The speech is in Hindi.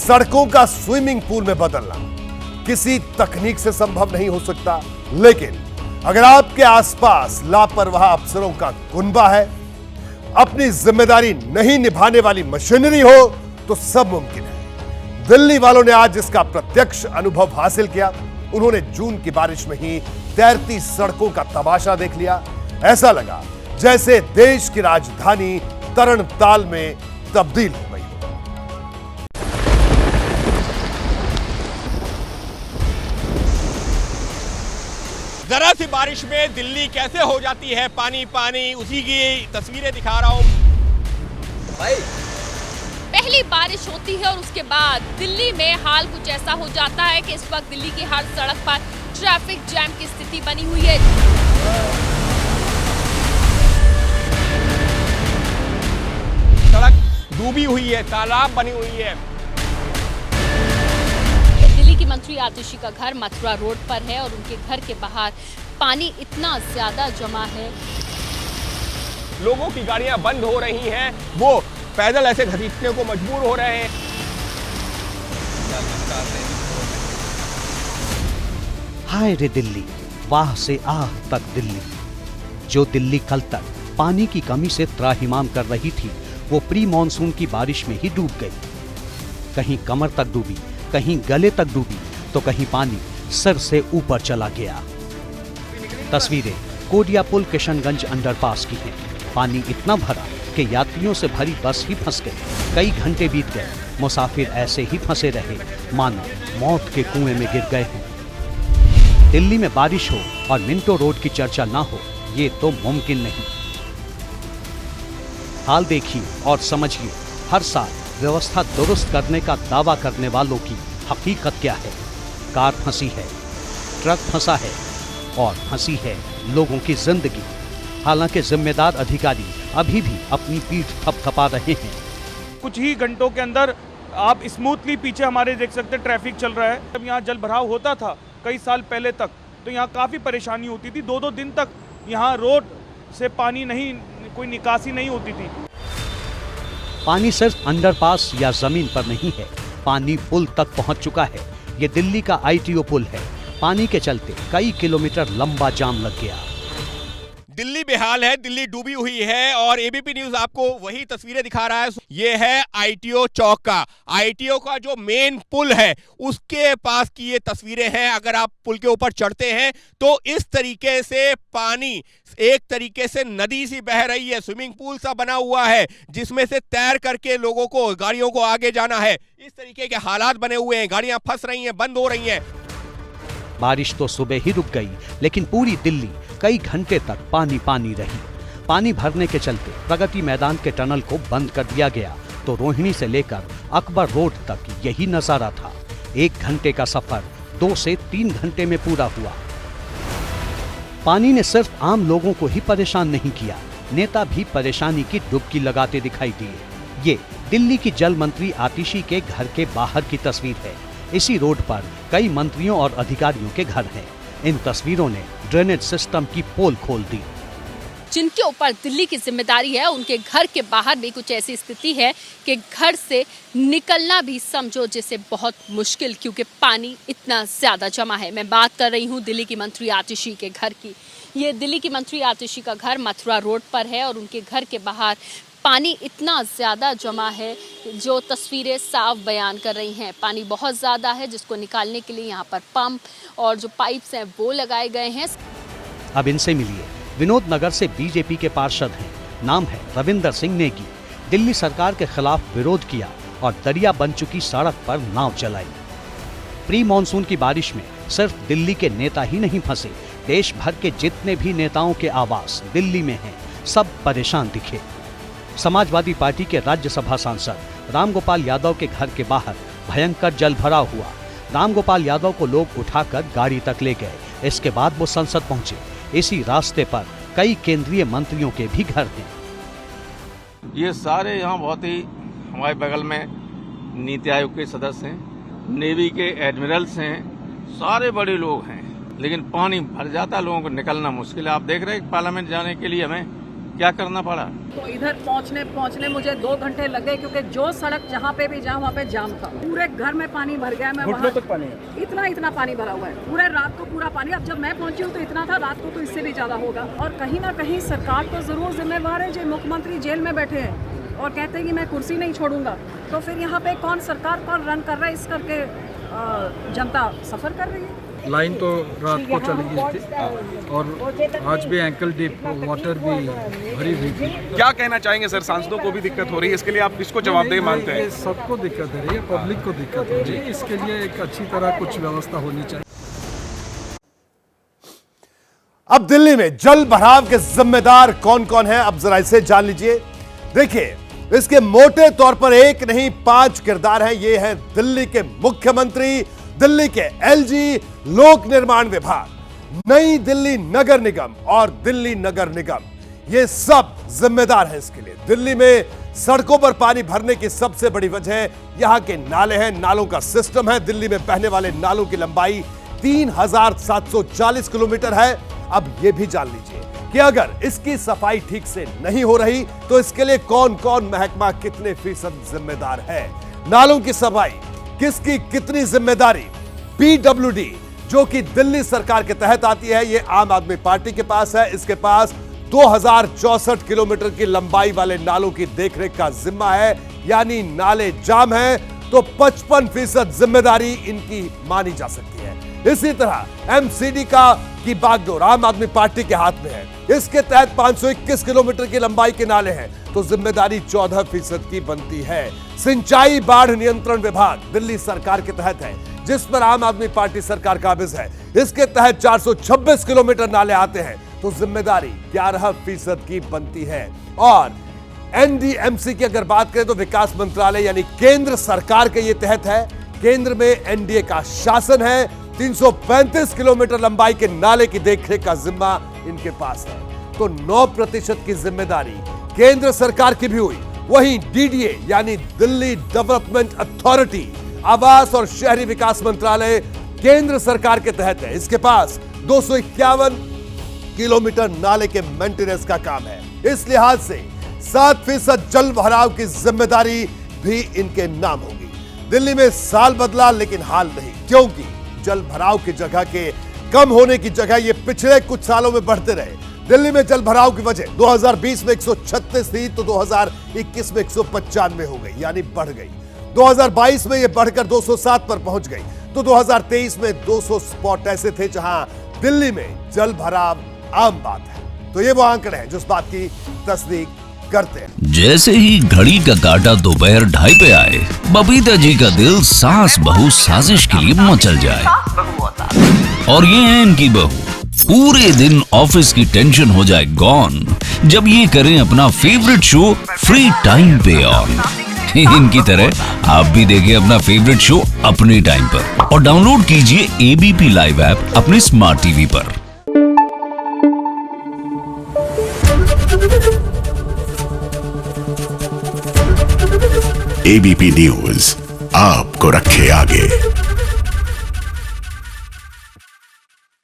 सड़कों का स्विमिंग पूल में बदलना किसी तकनीक से संभव नहीं हो सकता, लेकिन अगर आपके आसपास लापरवाह अफसरों का कुनबा है, अपनी जिम्मेदारी नहीं निभाने वाली मशीनरी हो, तो सब मुमकिन है। दिल्ली वालों ने आज इसका प्रत्यक्ष अनुभव हासिल किया। उन्होंने जून की बारिश में ही तैरती सड़कों का तमाशा देख लिया। ऐसा लगा जैसे देश की राजधानी तरणताल में तब्दील हो गई। जरा सी बारिश में दिल्ली कैसे हो जाती है पानी पानी, उसी की तस्वीरें दिखा रहा हूं भाई। पहली बारिश होती है और उसके बाद दिल्ली में हाल कुछ ऐसा हो जाता है कि इस वक्त दिल्ली की हर सड़क पर ट्रैफिक जैम की स्थिति बनी हुई है। सड़क डूबी हुई है, तालाब बनी हुई है। दिल्ली की मंत्री आतिशी का घर मथुरा रोड पर है और उनके घर के बाहर पानी इतना ज्यादा जमा है, लोगों की गाड़ियां बंद हो रही हैं, वो पैदल ऐसे घसीटने को मजबूर हो रहे हैं। हाय रे दिल्ली, वाह से आह तक दिल्ली। जो दिल्ली कल तक पानी की कमी से त्राहिमाम कर रही थी, वो प्री मॉनसून की बारिश में ही डूब गई। कहीं कमर तक डूबी, कहीं गले तक डूबी, तो कहीं पानी सर से ऊपर चला गया। तस्वीरें कोडिया पुल किशनगंज अंडरपास की हैं। पानी इतना भरा कि यात्रियों से भरी बस ही फंस गई। कई घंटे बीत गए, मुसाफिर ऐसे ही फंसे रहे, मानो मौत के कुएं में गिर गए हों। दिल्ली में बारिश हो और मिंटो रोड की चर्चा ना हो, ये तो मुमकिन नहीं। हाल देखिए और समझिए, हर साल व्यवस्था दुरुस्त करने का दावा करने वालों की हकीकत क्या है। कार फंसी है, ट्रक फंसा है और फंसी है लोगों की जिंदगी। हालांकि जिम्मेदार अधिकारी अभी भी अपनी पीठ थपथपा रहे हैं। कुछ ही घंटों के अंदर आप स्मूथली पीछे हमारे देख सकते हैं ट्रैफिक चल रहा है। जब यहाँ जल भराव होता था कई साल पहले तक, तो यहाँ काफ़ी परेशानी होती थी। 2-2 दिन तक यहाँ रोड से पानी नहीं, कोई निकासी नहीं होती थी। पानी सिर्फ अंडरपास या जमीन पर नहीं है, पानी पुल तक पहुंच चुका है। ये दिल्ली का ITO पुल है। पानी के चलते कई किलोमीटर लंबा जाम लग गया। दिल्ली बेहाल है, दिल्ली डूबी हुई है और ABP न्यूज आपको वही तस्वीरें दिखा रहा है। ये है ITO चौक का, ITO का जो मेन पुल है उसके पास की ये तस्वीरें हैं। अगर आप पुल के ऊपर चढ़ते हैं तो इस तरीके से पानी एक तरीके से नदी सी बह रही है, स्विमिंग पूल सा बना हुआ है जिसमें से तैर करके लोगों को, गाड़ियों को आगे जाना है। इस तरीके के हालात बने हुए हैं, गाड़ियां फंस रही हैं, बंद हो रही हैं। बारिश तो सुबह ही रुक गई, लेकिन पूरी दिल्ली कई घंटे तक पानी पानी रही। पानी भरने के चलते प्रगति मैदान के टनल को बंद कर दिया गया, तो रोहिणी से लेकर अकबर रोड तक यही नजारा था। 1 घंटे का सफर 2 से 3 घंटे में पूरा हुआ। पानी ने सिर्फ आम लोगों को ही परेशान नहीं किया, नेता भी परेशानी की डुबकी लगाते दिखाई दिए। ये दिल्ली की जल मंत्री आतिशी के घर के बाहर की तस्वीर है। इसी रोड पर कई मंत्रियों और अधिकारियों के घर हैं। इन तस्वीरों ने ड्रेनेज सिस्टम की पोल खोल दी। जिनके ऊपर दिल्ली की जिम्मेदारी है, उनके घर के बाहर भी कुछ ऐसी स्थिति है कि घर से निकलना भी समझो जैसे बहुत मुश्किल, क्योंकि पानी इतना ज्यादा जमा है। मैं बात कर रही हूँ दिल्ली की मंत्री आतिशी के घर की। ये दिल्ली की मंत्री आतिशी का घर मथुरा रोड पर है और उनके घर के बाहर पानी इतना ज़्यादा जमा है, जो तस्वीरें साफ बयान कर रही हैं। पानी बहुत ज़्यादा है, जिसको निकालने के लिए यहाँ पर पंप और जो पाइप्स हैं वो लगाए गए हैं। अब इनसे मिलिए। विनोद नगर से बीजेपी के पार्षद हैं, नाम है रविंदर सिंह नेगी। दिल्ली सरकार के खिलाफ विरोध किया और दरिया बन चुकी सड़क पर नाव चलाई। प्री मॉनसून की बारिश में सिर्फ दिल्ली के नेता ही नहीं फंसे, देश भर के जितने भी नेताओं के आवास दिल्ली में हैं, सब परेशान दिखे। समाजवादी पार्टी के राज्यसभा सांसद रामगोपाल यादव के घर के बाहर भयंकर जल भराव हुआ। रामगोपाल यादव को लोग उठाकर गाड़ी तक ले गए। इसके बाद वो संसद पहुंचे। इसी रास्ते पर कई केंद्रीय मंत्रियों के भी घर हैं। ये सारे यहाँ बहुत ही हमारे बगल में नीति आयोग के सदस्य हैं, नेवी के एडमिरल्स हैं, सारे बड़े लोग हैं, लेकिन पानी भर जाता, लोगों को निकलना मुश्किल है। आप देख रहे हैं पार्लियामेंट जाने के लिए हमें क्या करना पड़ा। तो इधर पहुंचने मुझे 2 घंटे लगे, क्योंकि जो सड़क जहाँ पे भी जाऊँ वहाँ पे जाम था। पूरे घर में पानी भर गया। मैं वहाँ तक पानी इतना पानी भरा हुआ है, पूरे रात को पूरा पानी। अब जब मैं पहुंची हूँ तो इतना था, रात को तो इससे भी ज्यादा होगा। और कहीं ना कहीं सरकार तो जरूर जिम्मेवार है। जो मुख्यमंत्री जेल में बैठे हैं और कहते हैं कि मैं कुर्सी नहीं छोड़ूंगा, तो फिर यहाँ पे कौन सरकार कौन रन कर रहा है, इस करके जनता सफर कर रही है। लाइन तो रात को चली गई थी और आज भी एंकल डीप वाटर भी भरी हुई थी। क्या कहना चाहेंगे सर, सांसदों को भी दिक्कत हो रही है, इसके लिए आप किसको जवाबदेही मानते हैं? सबको दिक्कत हो रही है, पब्लिक को दिक्कत हो रही है, इसके लिए एक अच्छी तरह कुछ व्यवस्था होनी चाहिए। अब दिल्ली में जल भराव के जिम्मेदार कौन कौन है, अब जरा इसे जान लीजिए। देखिए, इसके मोटे तौर पर एक नहीं 5 किरदार हैं। ये हैं दिल्ली के मुख्यमंत्री, दिल्ली के एलजी, लोक निर्माण विभाग, नई दिल्ली नगर निगम और दिल्ली नगर निगम। ये सब जिम्मेदार हैं इसके लिए। दिल्ली में सड़कों पर पानी भरने की सबसे बड़ी वजह यहां के नाले हैं, नालों का सिस्टम है। दिल्ली में बहने वाले नालों की लंबाई 3740 किलोमीटर है। अब यह भी जान लीजिए कि अगर इसकी सफाई ठीक से नहीं हो रही तो इसके लिए कौन कौन महकमा कितने फीसद जिम्मेदार है। नालों की सफाई किसकी कितनी जिम्मेदारी? पीडब्ल्यूडी, जो कि दिल्ली सरकार के तहत आती है, यह आम आदमी पार्टी के पास है। इसके पास 2064 किलोमीटर की लंबाई वाले नालों की देखरेख का जिम्मा है। यानी नाले जाम है तो 55% जिम्मेदारी इनकी मानी जा सकती है। इसी तरह एमसीडी की बागडोर आम आदमी पार्टी के हाथ में है। इसके तहत 521 किलोमीटर की लंबाई के नाले हैं तो जिम्मेदारी 14% की बनती है। सिंचाई बाढ़ नियंत्रण विभाग दिल्ली सरकार के तहत है, जिस पर आम आदमी पार्टी सरकार काबिज है। इसके तहत 426 किलोमीटर नाले आते हैं तो जिम्मेदारी 11% की बनती है। और एनडीएमसी की अगर बात करें तो विकास मंत्रालय यानी केंद्र सरकार के ये तहत है। केंद्र में एनडीए का शासन है। 335 किलोमीटर लंबाई के नाले की देखरेख का जिम्मा इनके पास है। तो 9% की जिम्मेदारी केंद्र सरकार की भी हुई। वहीं डीडीए यानी दिल्ली डेवलपमेंट अथॉरिटी, आवास और शहरी विकास मंत्रालय केंद्र सरकार के तहत है। इसके पास 251 किलोमीटर नाले के मेंटेनेंस का काम है। इस लिहाज से 7% जल भराव की जिम्मेदारी भी इनके नाम होगी। दिल्ली में साल बदला लेकिन हाल नहीं, क्योंकि जल भराव की जगह के कम होने की जगह ये पिछले कुछ सालों में बढ़ते रहे। दिल्ली में जल भराव की वजह 2020 में 136 थी तो 2021 में 195 हो गई, यानी बढ़ गई। 2022 में ये बढ़कर 207 पर पहुंच गई तो 2023 में 200 स्पॉट ऐसे थे जहां दिल्ली में जल भराव आम बात है। तो ये वो आंकड़े हैं जो इस बात की तस्दीक करते हैं। जैसे ही घड़ी का काटा दोपहर 2:30 पे आए, बबीता जी का दिल सास बहू साजिश के लिए मचल जाए। और ये है इनकी बहू, पूरे दिन ऑफिस की टेंशन हो जाए गॉन जब ये करें अपना फेवरेट शो फ्री टाइम पे ऑन। इनकी तरह आप भी देखिए अपना फेवरेट शो अपने टाइम पर और डाउनलोड कीजिए एबीपी लाइव ऐप अपने स्मार्ट टीवी पर। एबीपी न्यूज आपको रखे आगे।